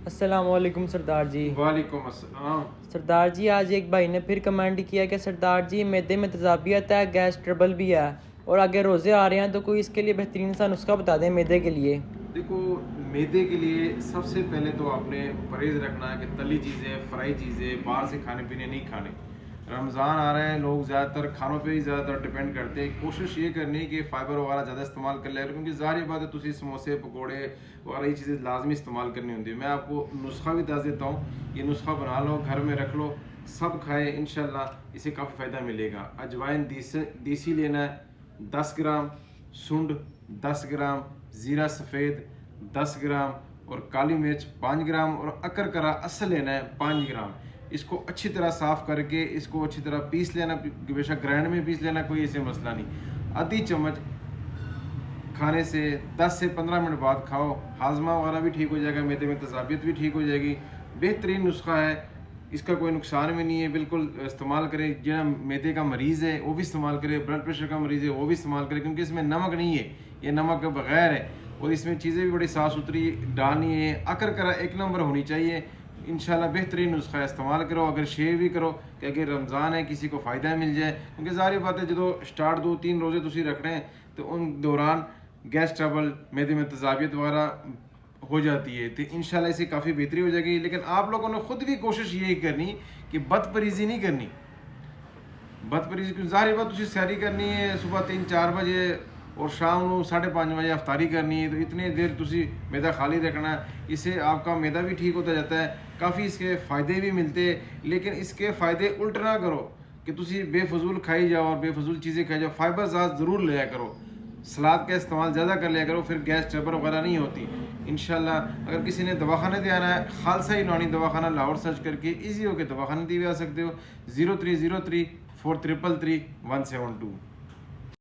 السلام علیکم سردار جی۔ وعلیکم السلام۔ سردار جی آج ایک بھائی نے پھر کمنٹ کیا کہ سردار جی معدے میں تیزابیت ہے، گیس ٹربل بھی ہے اور آگے روزے آ رہے ہیں تو کوئی اس کے لیے بہترین سا نسخہ بتا دیں معدے کے لیے۔ دیکھو، میدے کے لیے سب سے پہلے تو آپ نے پرہیز رکھنا ہے کہ تلی چیزیں، فرائی چیزیں، باہر سے کھانے پینے نہیں کھانے۔ رمضان آ رہے ہیں، لوگ زیادہ تر کھانوں پہ ہی زیادہ تر ڈپینڈ کرتے ہیں۔ کوشش یہ کرنی کہ فائبر وغیرہ زیادہ استعمال کر لیں، کیونکہ ظاہر بات ہے تسی سموسے پکوڑے وغیرہ یہ چیزیں لازمی استعمال کرنی ہوتی ہے۔ میں آپ کو نسخہ بھی دس دیتا ہوں، یہ نسخہ بنا لو، گھر میں رکھ لو، سب کھائیں، انشاءاللہ اسے کافی فائدہ ملے گا۔ اجوائن دیسی لینا ہے 10 گرام، سنڈ 10 گرام، زیرہ سفید 10 گرام اور کالی مرچ 5 گرام اور اکر کرا اصل لینا ہے 5 گرام۔ اس کو اچھی طرح صاف کر کے اس کو اچھی طرح پیس لینا، بے شک گرائنڈ میں پیس لینا، کوئی ایسے مسئلہ نہیں۔ آدھی چمچ کھانے سے 10 سے 15 منٹ بعد کھاؤ، ہاضمہ وغیرہ بھی ٹھیک ہو جائے گا، میدے میں تیزابیت بھی ٹھیک ہو جائے گی۔ بہترین نسخہ ہے، اس کا کوئی نقصان بھی نہیں ہے، بالکل استعمال کرے۔ جو میدے کا مریض ہے وہ بھی استعمال کرے، بلڈ پریشر کا مریض ہے وہ بھی استعمال کرے، کیونکہ اس میں نمک نہیں ہے، یہ نمک کے بغیر ہے اور اس میں چیزیں بھی بڑی صاف ستھری ڈالنی ہے۔ اکر کرا ایک نمبر ہونی چاہیے۔ انشاءاللہ بہترین نسخہ ہے، استعمال کرو۔ اگر شیئر بھی کرو کہ اگر رمضان ہے کسی کو فائدہ مل جائے، کیونکہ ظاہر بات ہے جدو سٹارٹ 2-3 روزے تسی رکھنے ہیں تو ان دوران گیس ٹربل، میدے میں تیزابیت وغیرہ ہو جاتی ہے، تو انشاءاللہ اسے کافی بہتری ہو جائے گی۔ لیکن آپ لوگوں نے خود بھی کوشش یہی کرنی کہ بد پریزی نہیں کرنی۔ بد پریزی کیوں؟ ظاہر بات تسی سحری کرنی ہے صبح 3-4 بجے اور شام کو 5:30 بجے افطاری کرنی ہے، تو اتنے دیر تسی میدا خالی رکھنا ہے، اس سے آپ کا میدا بھی ٹھیک ہوتا جاتا ہے، کافی اس کے فائدے بھی ملتے ہیں۔ لیکن اس کے فائدے الٹ نہ کرو کہ تسی بے فضول کھائی جاؤ اور بے فضول چیزیں کھائی جاؤ، فائبر زیادہ ضرور لیا کرو، سلاد کا استعمال زیادہ کر لیا کرو، پھر گیس ٹربل وغیرہ نہیں ہوتی انشاءاللہ۔ اگر کسی نے دواخانے دے آنا ہے، خالصہ یونانی دواخانہ لاہور سرچ کر کے ایزی ہو کے دواخانے دی بھی آ سکتے ہو، 0303 4333 172۔